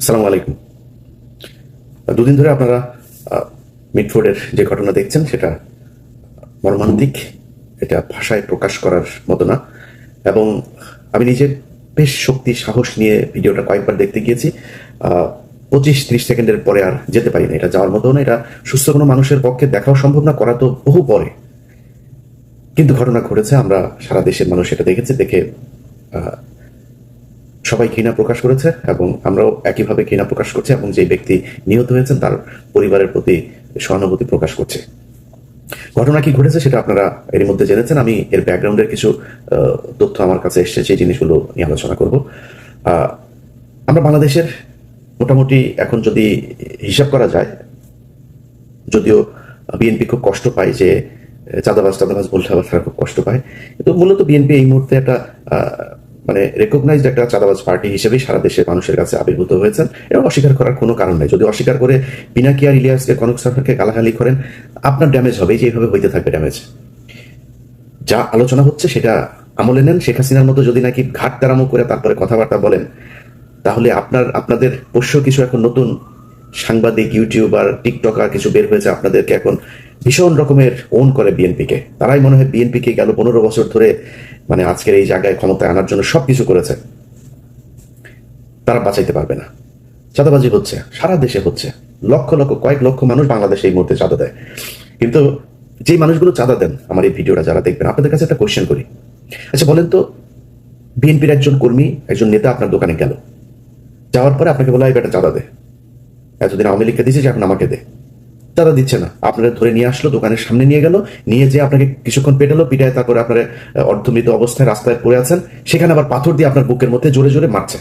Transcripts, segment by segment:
আসসালামু আলাইকুম। দুদিন ধরে আপনারা মিটফোর্ডের যে ঘটনা দেখছেন সেটা মর্মান্তিক, এটা ভাষায় প্রকাশ করার মতো না। এবং আমি নিজে বেশ শক্তি সাহস নিয়ে ভিডিওটা কয়েকবার দেখতে গিয়েছি। 25-30 সেকেন্ডের পরে আর যেতে পারি না, এটা যাওয়ার মতো না, এটা সুস্থ কোনো মানুষের পক্ষে দেখাও সম্ভব না, করা তো বহু পরে। কিন্তু ঘটনা ঘটেছে, আমরা সারা দেশের মানুষ এটা দেখেছে, দেখে সবাই ঘৃণা প্রকাশ করেছে এবং আমরাও একইভাবে ঘৃণা প্রকাশ করছি এবং যে ব্যক্তি নিহত হয়েছেন তার পরিবারের প্রতি সহানুভূতি প্রকাশ করছে। ঘটনা কি ঘটেছে সেটা আপনারা এর মধ্যে জেনেছেন। আমি এর ব্যাকগ্রাউন্ডের কিছু তথ্য আমার কাছে এসছে, সেই জিনিসগুলো নিয়ে আলোচনা করব। আমরা বাংলাদেশের মোটামুটি এখন যদি হিসাব করা যায়, যদিও বিএনপি খুব কষ্ট পায় যে চাঁদাবাজ বললে আবার তারা খুব কষ্ট পায়, কিন্তু মূলত বিএনপি এই মুহূর্তে একটা মানে রেকগনাইজড একটা চাঁদাবাজ পার্টি হিসেবেই সারা দেশের মানুষের কাছে আবির্ভূত হয়েছেন। এটা অস্বীকার করার কোনো কারণ নেই। যদি অস্বীকার করে পিনাকি আর ইলিয়াসকে, কনক সরকারকে গালাগালি করেন, আপনার ড্যামেজ হবে, যে এইভাবে হইতে থাকবে ড্যামেজ। যা আলোচনা হচ্ছে সেটা আমলে নেন। শেখ হাসিনার মতো যদি নাকি ঘাট তারামো করে তারপরে কথাবার্তা বলেন, তাহলে আপনাদের পোষ্য কিছু এখন নতুন সাংবাদিক, ইউটিউবার, টিকটকার কিছু বের হয়েছে, আপনাদেরকে এখন ভীষণ রকমের ওন করে বিএনপিকে। তারাই মনে হয় বিএনপিকে গেল 15 বছর ধরে মানে আজকের এই জায়গায় ক্ষমতায় আনার জন্য সবকিছু করেছে। তারা বাঁচাইতে পারবে না। চাঁদাবাজি হচ্ছে, সারা দেশে হচ্ছে, লক্ষ লক্ষ কয়েক লক্ষ মানুষ বাংলাদেশে এই মুহূর্তে চাঁদা দেয়। কিন্তু যে মানুষগুলো চাঁদা দেন, আমার এই ভিডিওটা যারা দেখবেন, আপনাদের কাছে একটা কোয়েশ্চেন করি। আচ্ছা বলেন তো, বিএনপির একজন কর্মী, একজন নেতা আপনার দোকানে গেল, যাওয়ার পরে আপনাকে বলা, এই বেটা চাঁদা দে, এতদিন আওয়ামী লীগকে দিয়েছে, এখন আমাকে দে। চাঁদা দিচ্ছে না, আপনারা ধরে নিয়ে আসলো, দোকানের সামনে নিয়ে গেল, নিয়ে যে আপনাকে কিছুক্ষণ পেটালো, পিটায় তারপরে আপনার অর্ধমৃত অবস্থায় রাস্তায় পড়ে আছেন, সেখানে আবার পাথর দিয়ে আপনার বুকের মধ্যে জোরে জোরে মারছে।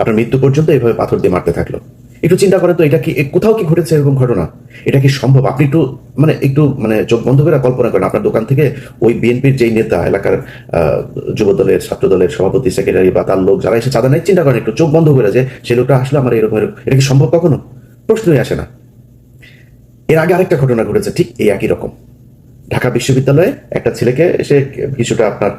আপনার মৃত্যু পর্যন্ত এইভাবে পাথর দিয়ে মারতে থাকলো। একটু চিন্তা করেন তো, এটা কি কোথাও কি ঘটেছে এরকম ঘটনা? এটা কি সম্ভব? আপনি একটু চোখ বন্ধ করে কল্পনা করেন, আপনার দোকান থেকে ওই বিএনপির যেই নেতা, এলাকার যুব দলের, ছাত্র দলের সভাপতি, সেক্রেটারি বা তার লোক যারা এসে চাঁদা নেয়, চিন্তা করেন একটু, চোখ বন্ধ করে, যে সে লোকটা আসলে আমার এরকম, এটা কি সম্ভব? কখনো প্রশ্নই আসে না। এর আগে আরেকটা ঘটনা ঘটেছে ঠিক এই একই রকম। ঢাকা বিশ্ববিদ্যালয়ে একটা ছেলেকে এসে কিছুটা আপনার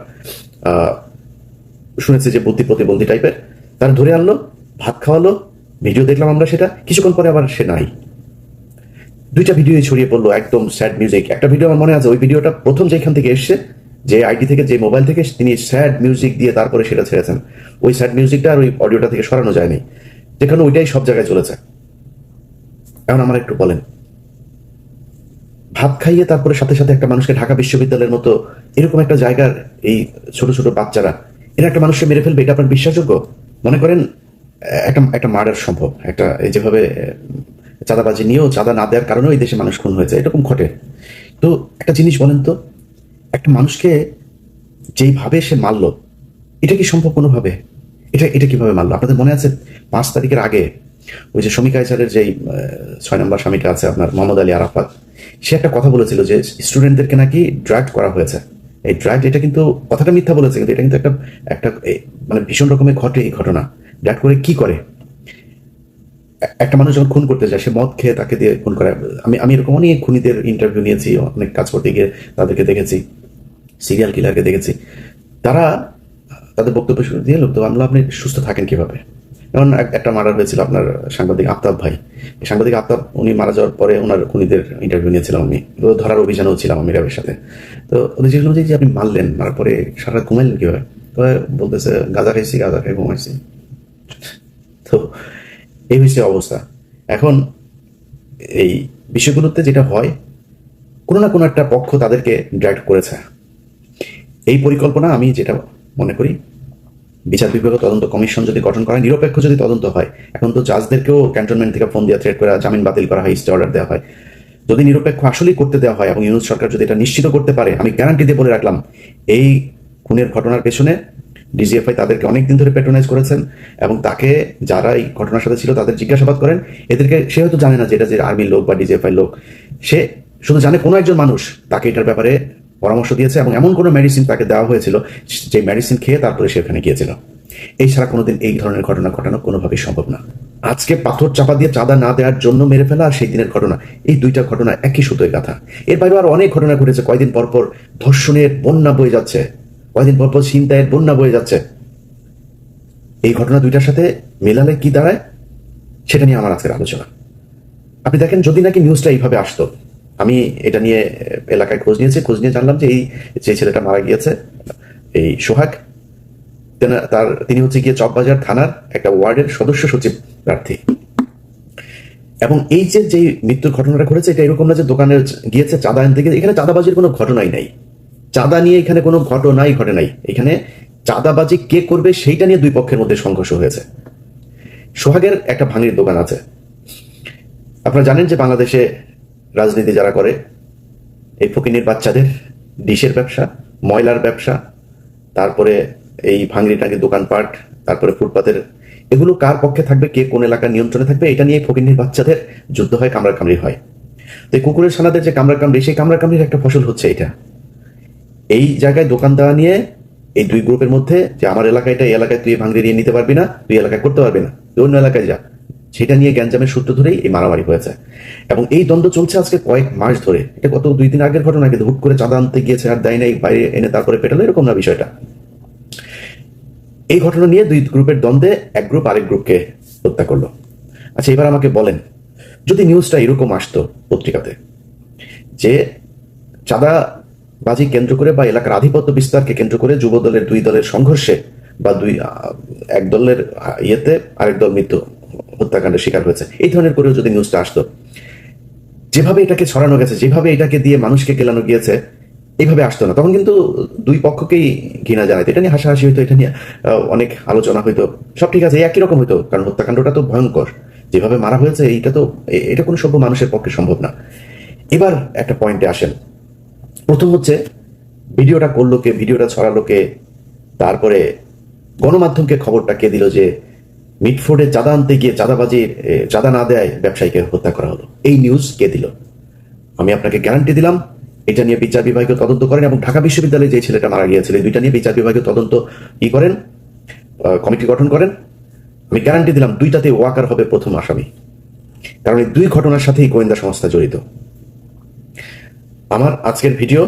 শুনেছে যে বুদ্ধি প্রতিবন্ধী টাইপের, তার ধরে আনলো, ভাত খাওয়ালো, ভিডিও দেখলাম আমরা সেটা। কিছুক্ষণ পরে আবার সে নাই। 2টা ভিডিও ছড়িয়ে পড়লো, একদম স্যাড মিউজিক। একটা ভিডিও আমার মনে আছে, ওই ভিডিওটা প্রথম যেখান থেকে এসছে, যে আইডি থেকে, যে মোবাইল থেকে, তিনি স্যাড মিউজিক দিয়ে তারপরে সেটা ছেড়েছেন। ওই স্যাড মিউজিকটা আর ওই অডিওটা থেকে সরানো যায়নি, যেখানে ওইটাই সব জায়গায় চলেছে। এখন আমার একটু বলেন, ভাত খাইয়ে তারপরে সাথে সাথে একটা মানুষকে, ঢাকা বিশ্ববিদ্যালয়ের মতো এরকম একটা জায়গার এই ছোট ছোট বাচ্চারা, এরা একটা মানুষকে মেরে ফেলবে, এটা আপনার বিশ্বাসযোগ্য? মনে করেন একটা একটা মার্ডার সম্ভব, একটা এই যেভাবে চাঁদাবাজি নিয়েও, চাঁদা না দেওয়ার কারণেও এই দেশে মানুষ খুন হয়েছে, এরকম ঘটে। তো একটা জিনিস বলেন তো, একটা মানুষকে যেইভাবে সে মারলো, এটা কি সম্ভব কোনোভাবে? এটা এটা কিভাবে মারলো? আপনাদের মনে আছে 5 তারিখের আগে ওই যে শমী কায়সারের যেই 6 নম্বর স্বামীটা আছে আপনার, মোহাম্মদ আলী আরাফাত, সে একটা কথা বলেছিল যে স্টুডেন্টদেরকে নাকি ড্রাগ করা হয়েছে। এই ড্রাগ, এটা কিন্তু কথাটা মিথ্যা বলেছে, কিন্তু এটা কিন্তু একটা একটা ভীষণ রকমের ঘটে এই ঘটনা। ড্রাগ করে কি করে? একটা মানুষ যখন খুন করতে যায়, সে মদ খেয়ে তাকে দিয়ে খুন করে। আমি এরকম অনেক খুনিদের ইন্টারভিউ নিয়েছি, অনেক কাজ করতে গিয়ে তাদেরকে দেখেছি, সিরিয়াল কিলারকে দেখেছি। তারা তাদের বক্তব্য শুরু দিয়ে, লোক তো আমলা, আপনি সুস্থ থাকেন কিভাবে? যেমন একটা মার্ডার হয়েছিল আপনার সাংবাদিক আফতাব ভাই। সাংবাদিক আফতাব, উনি মারা যাওয়ার পরে ওনার খুনিদের ইন্টারভিউ নিয়েছিলাম আমি, ধরার অভিযানেও ছিলাম আমি র্যাবের সাথে। তো ওদের যেগুলো যে আপনি মারলেন, মারার পরে সারা ঘুমাইলেন কিভাবে? তো বলতেছে, গাঁজা খাইছি, গাঁজা খেয়ে ঘুমাইছি। তো এই হচ্ছে অবস্থা। এখন এই বিষয়গুলোতে যেটা হয়, কোনো না কোনো একটা পক্ষ তাদেরকে ড্রাইভ করেছে। এই পরিকল্পনা, আমি যেটা মনে করি, বিচার বিভাগীয় তদন্ত কমিশন যদি গঠন করা, নিরপেক্ষ যদি তদন্ত হয়, এখন তো জাজদেরকেও ক্যান্টনমেন্ট থেকে ফোন দিয়ে থ্রেট করে জামিন বাতিল করা হয়, স্টে অর্ডার দেওয়া হয়। যদি নিরপেক্ষ আসলেই করতে দেওয়া হয় এবং ইউনূস সরকার যদি এটা নিশ্চিত করতে পারে, আমি গ্যারান্টি দিয়ে বলে রাখলাম, এই খুনের ঘটনার পেছনে ডিজিএফআই তাদেরকে অনেকদিন ধরে প্যাট্রোনাইজ করেছেন এবং তাকে যারা এই ঘটনার সাথে ছিল তাদের জিজ্ঞাসাবাদ করেন। এদেরকে, সে হয়তো জানে না যে এটা যে আর্মির লোক বা ডিজিএফআই লোক, সে শুধু জানে কোনো একজন মানুষ তাকে এটার ব্যাপারে পরামর্শ দিয়েছে এবং এমন কোনো মেডিসিন তাকে দেওয়া হয়েছিল, যে মেডিসিন খেয়ে তারপরে সে ওখানে গিয়েছিল। এই ছাড়া কোনোদিন এই ধরনের ঘটনা ঘটানো কোনোভাবেই সম্ভব না। আজকে পাথর চাপা দিয়ে চাঁদা না দেওয়ার জন্য মেরে ফেলা আর সেই দিনের ঘটনা, এই 2টা ঘটনা একই সুতোয় গাথা। এর বাইরে আরো অনেক ঘটনা ঘটেছে। কয়দিন পরপর ধর্ষণের বন্যা বয়ে যাচ্ছে, কয়দিন পরপর ছিনতাইয়ের বন্যা বয়ে যাচ্ছে। এই ঘটনা দুইটার সাথে মেলালে কি দাঁড়ায় সেটা নিয়ে আমার আজকের আলোচনা। আপনি দেখেন, যদি নাকি নিউজটা এইভাবে আসতো, আমি এটা নিয়ে এলাকায় খোঁজ নিয়ে জানলাম যে এই যে ছেলেটা মারা গিয়েছে, এই সোহাগ, তিনি হচ্ছে গিয়ে চকবাজার থানার একটা ওয়ার্ডের সদস্য সচিব প্রার্থী। এবং এই যে মৃত্যুর ঘটনাটা ঘটেছে, এটা এরকম না যে দোকানে গিয়েছে চাঁদা আনতে গিয়ে। এখানে চাঁদাবাজির কোনো ঘটনাই নাই, চাঁদা নিয়ে এখানে কোনো ঘটনাই ঘটে নাই। এখানে চাঁদাবাজি কে করবে সেইটা নিয়ে দুই পক্ষের মধ্যে সংঘর্ষ হয়েছে। সোহাগের একটা ভাঙির দোকান আছে। আপনারা জানেন যে বাংলাদেশে রাজনীতি যারা করে, এই ফকিনীর বাচ্চাদের ডিশের ব্যবসা, ময়লার ব্যবসা, তারপরে এই ভাঙড়ি টাঙ্গির দোকানপাট, তারপরে ফুটপাতের, এগুলো কার পক্ষে থাকবে, কে কোন এলাকার নিয়ন্ত্রণে থাকবে, এটা নিয়ে ফকিনীর বাচ্চাদের যুদ্ধ হয়, কামড়াকামড়ি হয়। তো এই কুকুরের ছানাদের যে কামড়াকামড়ি, সেই কামড়াকামড়ির একটা ফসল হচ্ছে এটা। এই জায়গায় দোকান দেওয়া নিয়ে এই দুই গ্রুপের মধ্যে, যে আমার এলাকায় এটা, এই এলাকায় তুই ভাঙড়ি নিয়ে নিতে পারবি না, তুই এলাকায় করতে পারবি না, তুই অন্য এলাকায় যা, সেটা নিয়ে গ্যাঞ্জামের সূত্র ধরেই এই মারামারি হয়েছে। এবং এই দ্বন্দ্ব চলছে আজকে কয়েক মাস ধরে। এটা গত 2 দিন আগের ঘটনা, কিন্তু হুট করে চাঁদা আনতে গিয়েছে আর দেয় নাই, বাইরে এনে তারপরে পেটালো, এরকম না বিষয়টা। এই ঘটনা নিয়ে দুই গ্রুপের দ্বন্দ্বে এক গ্রুপ আরেক গ্রুপকে হত্যা করলো। আচ্ছা, এবার আমাকে বলেন, যদি নিউজটা এরকম আসতো পত্রিকাতে যে চাঁদাবাজি কেন্দ্র করে বা এলাকার আধিপত্য বিস্তারকে কেন্দ্র করে যুব দলের দুই দলের সংঘর্ষে বা এক দলের ইয়েতে আরেক দল হত্যাকাণ্ডের শিকার হয়েছে, এই ধরনের করেও যদি নিউজটা আসতো, যেভাবে এটাকে ছড়ানো গেছে, যেভাবে এটাকে দিয়ে মানুষকে কেলানো গিয়েছে, এইভাবে আসতো না। তখন কিন্তু দুই পক্ষকেই ঘৃণা জানাইতো, এটা নিয়ে হাসাহাসি হইতো, এটা নিয়ে অনেক আলোচনা হইতো, সব ঠিক আছে, একই রকম হইতো। কারণ হত্যাকাণ্ডটা তো ভয়ঙ্কর, যেভাবে মারা হয়েছে, এটা কোনো সভ্য মানুষের পক্ষে সম্ভব না। এবার একটা পয়েন্টে আসেন। প্রথম হচ্ছে, ভিডিওটা করলো কে, ভিডিওটা ছড়ালো কে, তারপরে গণমাধ্যমকে খবরটা কে দিল যে মিটফোর্ডে চাঁদা আনতে গিয়ে চাঁদা না দেয় ব্যবসায়ীকে হত্যা করা হলো, এই নিউজ কে দিল? আমি আপনাকে গ্যারান্টি দিলাম, এটা নিয়ে বিচার বিভাগীয় তদন্ত করেন, এবং ঢাকা বিশ্ববিদ্যালয়ে যে ছেলেটা মারা গিয়েছিল, এই দুইটা নিয়ে বিচার বিভাগীয় তদন্ত করেন, কমিটি গঠন করেন। আমি গ্যারান্টি দিলাম, দুইটাতে ওয়াকার হবে প্রথম আসামি। কারণ এই দুই ঘটনার সাথেই গোয়েন্দা সংস্থা জড়িত। আমার আজকের ভিডিও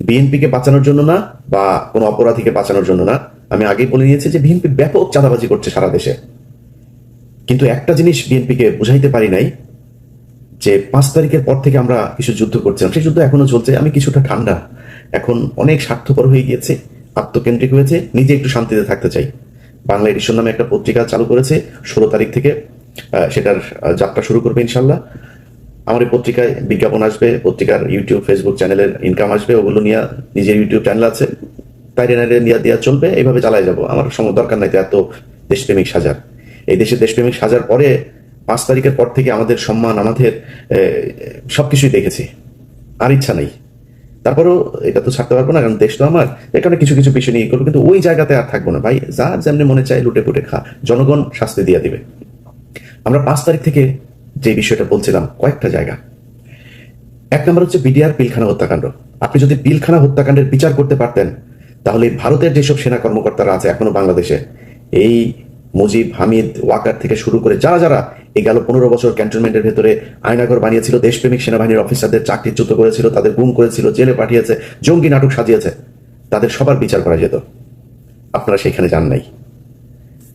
বিএনপিকে বাঁচানোর জন্য না, বা কোনো অপরাধীকে বাঁচানোর জন্য না। আমি আগেই বলে নিয়েছি যে বিএনপি ব্যাপক চাঁদাবাজি করছে সারা দেশে। কিন্তু একটা জিনিস বিএনপিকে বুঝাইতে পারি নাই, যে 5 তারিখের পর থেকে আমরা কিছু যুদ্ধ করছিলাম, সেই যুদ্ধ এখনো চলছে। আমি কিছুটা ঠান্ডা, এখন অনেক স্বার্থপর হয়ে গিয়েছে, আত্মকেন্দ্রিক হয়েছে, নিজে একটু শান্তিতে থাকতে চাই। বাংলা এডিশন নামে একটা পত্রিকা চালু করেছে 16 তারিখ থেকে, সেটার যাত্রা শুরু করবে ইনশাল্লাহ। আমার এই পত্রিকায় বিজ্ঞাপন আসবে, পত্রিকার ইউটিউব ফেসবুক চ্যানেলের ইনকাম আসবে, ওগুলো নিয়ে, নিজের ইউটিউব চ্যানেল আছে, তাই নিয়ে দেওয়া চলবে, এইভাবে চালাই যাব। আমার সময় দরকার নাই তো এত দেশপ্রেমিক সাজার। এই দেশে দেশপ্রেমিক সাজার পরে 5 তারিখের পর থেকে আমাদের সম্মান, আমাদের সবকিছুই দেখেছি, আর ইচ্ছা নেই। তারপরেও এটা তো ছাড়তে পারবো না, কারণ দেশ তো আমার, এ কারণে কিছু কিছু বিষয় নিয়ে করবো, কিন্তু ওই জায়গাতে আর থাকবো না ভাই। যা যেমনি মনে চায় লুটে পুটে খা, জনগণ শাস্তি দিয়ে দিবে। আমরা 5 তারিখ থেকে যে বিষয়টা বলছিলাম, কয়েকটা জায়গা। 1 নম্বর হচ্ছে বিডিআর পিলখানা হত্যাকাণ্ড। আপনি যদি পিলখানা হত্যাকাণ্ডের বিচার করতে পারতেন, তাহলে ভারতের যেসব সেনা কর্মকর্তারা আছে এখনো বাংলাদেশে, এই মুজিব, হামিদ, ওয়াকার থেকে শুরু করে যারা এই গেল 15 বছর ক্যান্টনমেন্টের ভেতরে আয়নাঘর বানিয়েছিল, দেশপ্রেমিক সেনাবাহিনীর অফিসারদের চাকরিচ্যুত করেছিল, তাদের গুম করেছিল, জেলে পাঠিয়েছে, জঙ্গি নাটক সাজিয়েছে, তাদের সবার বিচার করা যেত। আপনারা সেখানে যান নাই।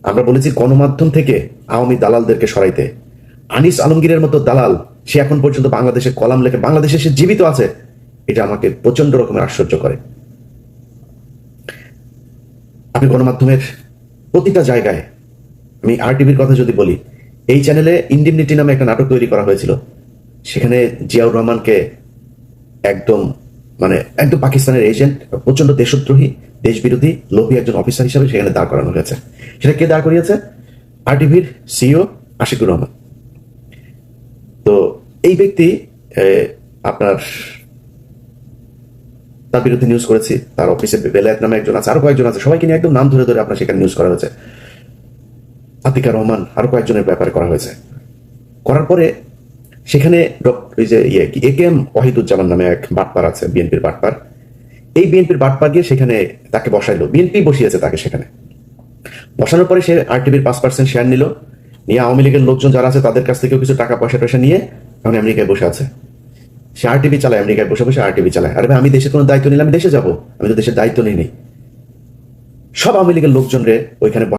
আমরা বলেছি গণমাধ্যম থেকে আওয়ামী দালালদেরকে সরাইতে। আনিস আলমগীরের মতো দালাল, সে এখন পর্যন্ত বাংলাদেশে কলাম লেখে, বাংলাদেশে সে জীবিত আছে, এটা আমাকে প্রচন্ড রকমের আশ্চর্য করে। আপনি গণমাধ্যমের প্রতিটা জায়গায়, আমি RTVর কথা যদি বলি, এই চ্যানেলে ইন্ডিমনিটি নামে একটা নাটক তৈরি করা হয়েছিল, সেখানে জিয়াউর রহমানকে একদম পাকিস্তানের এজেন্ট, প্রচন্ড দেশদ্রোহী, দেশবিরোধী, লোভী একজন অফিসার হিসাবে সেখানে দাঁড় করানো হয়েছে। সেটা কে দাঁড় করিয়েছে? RTVর CEO আশিকুর রহমান। তো এই ব্যক্তি, আপনার তার বিরুদ্ধে নিউজ করেছি, তার অফিসে বেলায়েত নামে একজন আছে, আরো কয়েকজন আছে, সবাইকে নিয়ে একদম নাম ধরে ধরে আপনার সেখানে নিউজ করা হয়েছে। আতিকা রহমান, আরো কয়েকজনের ব্যাপারে করা হয়েছে। করার পরে সেখানে ওই যে AKM ওয়াহিদুজ্জামান নামে এক বাটপার আছে, বিএনপির বাটপার। এই বিএনপির বাটপার গিয়ে সেখানে তাকে বসাইলো, বিএনপি বসিয়েছে তাকে সেখানে। বসানোর পরে সে RTVর 5% শেয়ার নিল, নিয়ে আওয়ামী লীগের লোকজন যারা আছে তাদের কাছ থেকেও কিছু টাকা পয়সা নিয়ে এখন আমেরিকায় বসে আছে। সে RTV চালায়, আমেরিকায় বসে বসে RTV চালায়। আরে ভাই, আমি দেশের কোনো দায়িত্ব নিলে আমি দেশে যাবো? আমি তো দেশের দায়িত্ব নিই। সব আওয়ামী লীগের লোকজন রে ওইখানে